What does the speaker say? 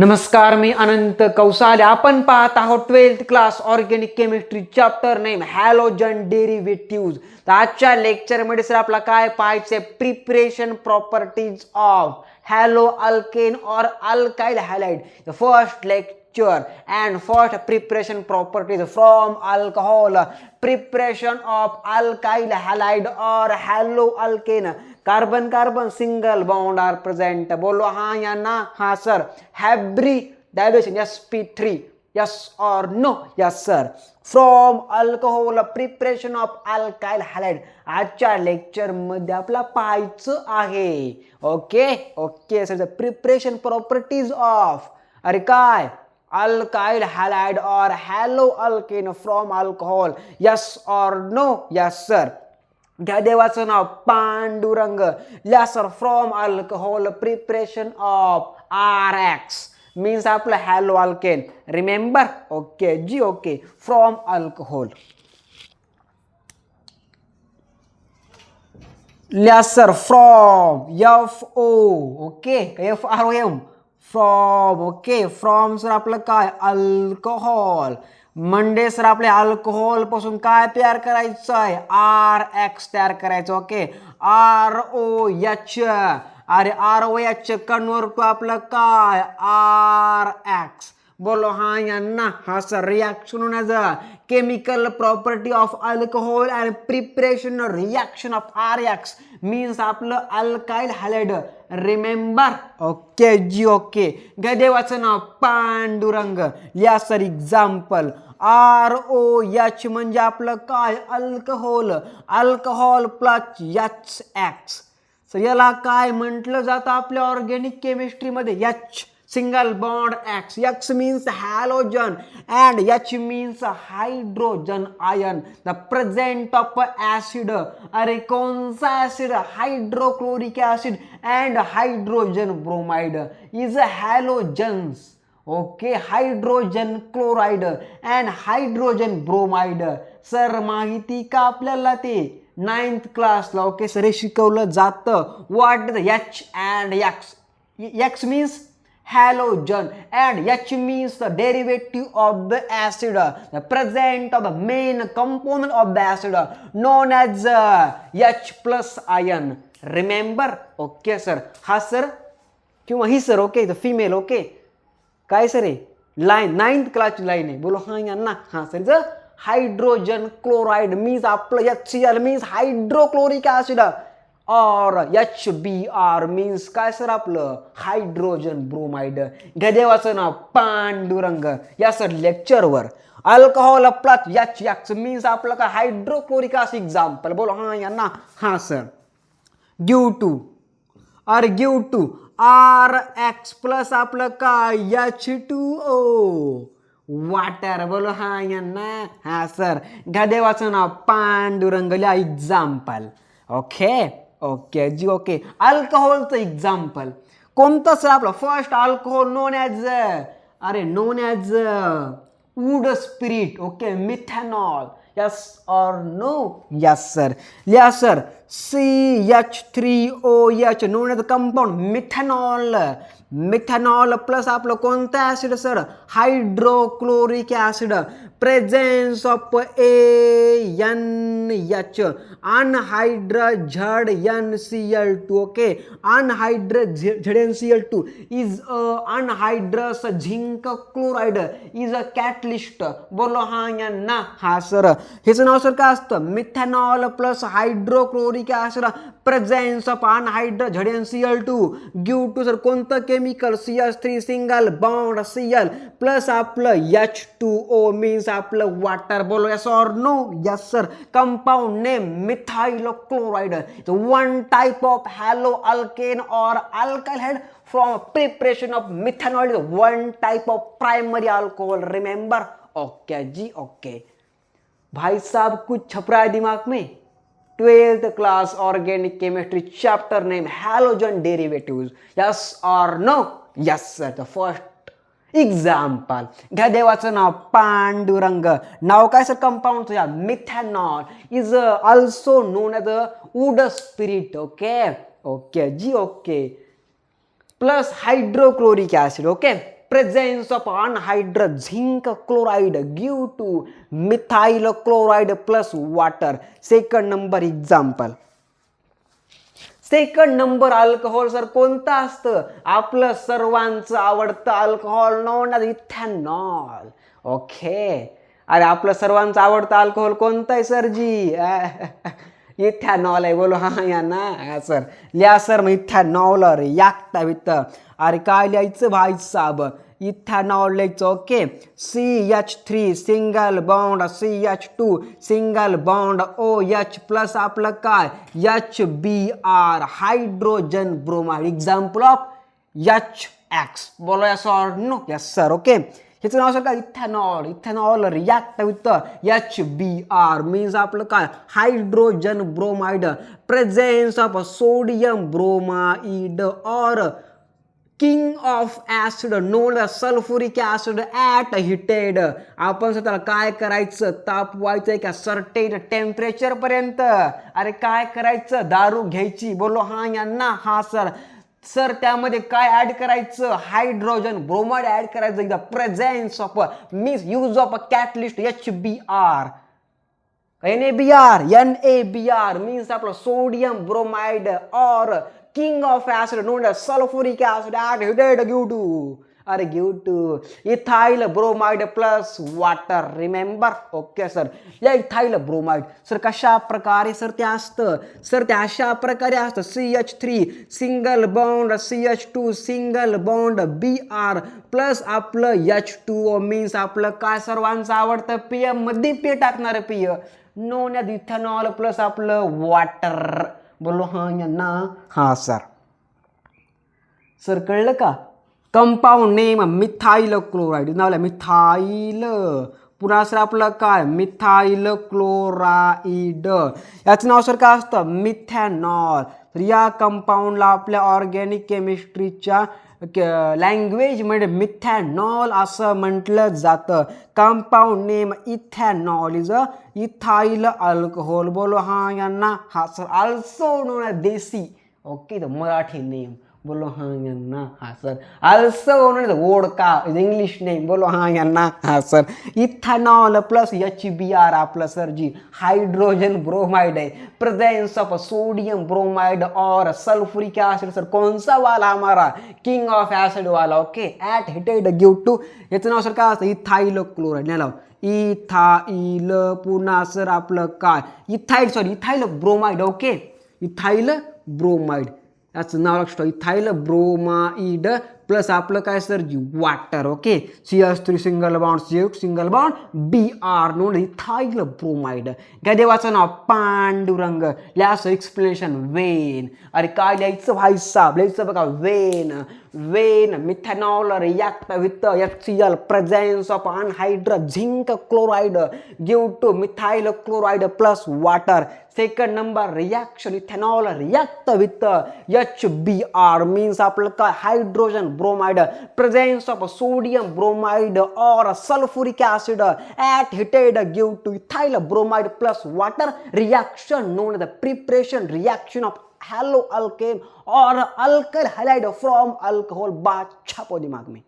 नमस्कार, मी अनंत कौसाले. आपण पाहत आहोत 12th class organic chemistry chapter name halogen derivatives. तर आजच्या लेक्चरमध्ये सर आपला काय पाहायचे, preparation properties of haloalkane और alkyl halide. The first lecture and first preparation properties from alcohol, preparation of alkyl halide or haloalkane. Carbon carbon single bond are present. बोलो हाँ या ना? हाँ sir. hybridization sp3, yes or no? Yes sir. From alcohol, preparation of alkyl halide. आजच्या lecture मध्ये आपला पाहायचं आहे. Okay sir. Preparation properties of, अरे काय, alkyl halide or haloalkane from alcohol, yes or no? Yes sir. घ्या देवाचं नाव Pandurang. yes sir. from alcohol, preparation of RX means आपलं haloalkane. remember? okay जी okay. from alcohol. yes sir. from FO, okay, FROM, from. Okay, from sir आपलं काय, alcohol. मंडे sir आपले alcohol पासून काय तयार करायचं आहे, RX तयार करायचं. ओके, ROH, अरे ROH कन्वर्ट टू आपलं काय, RX. बोलो हाँ या ना? हाँ sir. Reaction as a chemical property of alcohol and preparation reaction of RX means आपलं अल्काइल हॅलाइड. रिमेंबर? ओके जी ओके. घ्या देवाचं नाव पांडुरंग. या सर एक्झाम्पल, ROH म्हणजे आपलं काय, alcohol. Alcohol plus HX. Sir याला काय म्हटलं जातं आपल्या organic केमिस्ट्रीमध्ये, H single bond X. X means halogen and H means hydrogen ion. The present of acid, अरे कौन सा acid, hydrochloric acid and hydrogen bromide is halogens. okay, hydrogen chloride and hydrogen bromide. Sir माहिती का आपल्याला ते 9th क्लासला okay sir हे शिकवलं जातं. what is H and X? X means halogen and H means the derivative of the acid, the present of the main component of the acid known as H plus ion. remember? okay sir. हा sir किंवा ही sir okay, the female. Okay काय sir आहे, line 9th क्लासची line आहे. बोलो हाँ या ना? हाँ सर. ज हायड्रोजन क्लोराइड मीन्स आपलं HCl मीन्स हायड्रोक्लोरिक ऍसिड और HBr मीन्स काय सर आपलं हायड्रोजन ब्रोमाइड. घ्या देवाचं नाव पांडुरंग. या सर लेक्चरवर अल्कोहोल प्लस HX मीन्स आपलं काय, हायड्रोक्लोरिक ऍसिड. एक्झाम्पल बोलो हाँ या ना? हाँ sir. Give to RX plus आपलं काय, H2O वाटर. बोलो हाँ या ना? हाँ सर. घ्या देवाचं नाव पांडुरंग. लिहा एक्झाम्पल. ओके जी ओके. अल्कोहोलचं एक्झाम्पल कोणतं सर आपलं, first alcohol known as wood spirit. Okay, methanol. Yes और नो? Yes sir. लिहा sir CH3OH known as compound methanol. Methanol plus आपलं कोणतं acid sir, hydrochloric acid. Presence of ANH anhydrous ZnCl2. Okay, anhydrous ZnCl2 is anhydrous zinc chloride is a catalyst. बोलो हाँ या ना? हा sir. हेच नाव sir काय असतं, methanol plus hydrochloric acid presence of anhydrous ZnCl2 give to sir कोणतं chemical, CH3 single bond Cl plus आपलं H2O मीन्स आपलं वाटर. बोलो यस और no? Yes sir. Compound name methyl chloride. One type of haloalkane और alkyl halide from preparation of methanol. One type of primary alcohol. Remember? Okay जी okay. भाई साहब कुछ छप रहा है दिमाग में? 12th class organic chemistry chapter name halogen derivatives. yes or no? yes sir. the first example. घ्या देवाचं नाव पांडुरंग. नाव काय सर कंपाऊंडचं, या methanol is also known as a wood spirit. Okay जी okay. Plus hydrochloric acid. Okay, presence of anhydrous zinc chloride give to methyl chloride plus water. Second number example. Second number alcohol sir कोणतं असतं? आपलं सर्वांचं आवडतं alcohol known as ethanol. Okay, अरे आपलं सर्वांचं आवडतं अल्कोहोल कोणतं आहे सर जी? इथेनॉल आहे. बोलो हा या ना सर. लिहा सर मग इथेनॉल रिॲक्ट विथ. अरे काय लिहायचं भाई साहब? इथेनॉल लिहायचं. Okay, CH3 single bond CH2 single bond OH plus आपलं काय HBr hydrogen bromide. Example of HX. बोलो yes or no? Yes sir. Okay, ह्याचं नाव सर काय? Ethanol. Ethanol react with HBr means आपलं काय hydrogen bromide. Presence of sodium bromide और king of acid known sulphuric acid at heated. आपण स्वतःला काय करायचं? तापवायचं का सर्टेन टेम्परेचर पर्यंत. अरे काय करायचं? दारू घ्यायची. बोलो हा यांना? हा सर. सर त्यामध्ये काय ऍड करायचं? हायड्रोजन ब्रोमाइड ऍड करायचं. The presence of means use of a catalyst HBr. NaBr means आपलं सोडियम ब्रोमाइड और king of acid known as sulfuric acid at heated give to ethyl bromide plus water. Remember. Okay sir. या ethyl bromide sir कशा प्रकारे sir ते असतं? Sir ते अशा प्रकारे असतं. CH3 single bond CH2 single bond Br plus आपलं H2O मीन्स आपलं काय सर्वांचं आवडतं पेय मध्ये पे टाकणारं पेय नोन एज इथेनॉल प्लस आपलं वॉटर. बोलो हा यांना? हा सर. सर कळलं का? Compound name methyl chloride. नाव मिथाइल. पुन्हा सर आपलं काय मिथाइल क्लोराइड. याचं नाव सर काय असतं? मिथेनॉल. तर या कंपाऊंडला आपल्या ऑर्गॅनिक केमिस्ट्रीच्या लँग्वेजमध्ये मिथेनॉल असं म्हटलं जातं. Compound name ethanol is a ethyl alcohol. बोलो हा यांना? हा sir. Also known as desi. Okay, the Marathi name. बोलो हा यांना? हा sir. Also known as vodka is English name. बोलो हा यांना? हा सर. इथेनॉल प्लस HBr आपलं सर जी हायड्रोजन ब्रोमाइड आहे. प्रेजेंस ऑफ सोडियम ब्रोमाइड और सल्फ्यूरिक एसिड. सर कौन सा वाला हमारा? किंग ऑफ एसिड वाला. Okay, at heated give to. याचं नाव सर काय असतं? Ethyl chloride. नाही लाव इथाइल. पुन्हा सर आपलं काय ethyl bromide. Okay, ethyl bromide याचं नाव लक्षात. इथाइल ब्रोमाइड प्लस आपलं काय sir ji water. Okay, CH3 single bond CH2 single bond Br known ethyl bromide. काय देवाचं नाव? पांडुरंग. लिहायचं एक्सप्लेनेशन वेन. अरे काय लिहायचं भाई साहब? लिहायचं बघा when. When methanol react with HCl presence of anhydrous zinc chloride give to methyl chloride plus water. Second number reaction ethanol react with HBr means आपलं काय hydrogen bromide. Presence of sodium bromide और sulphuric acid at heated give to ethyl bromide plus water. Reaction known the preparation reaction of halo alkane और alkyl halide from alcohol. बात छापो दिमाग में.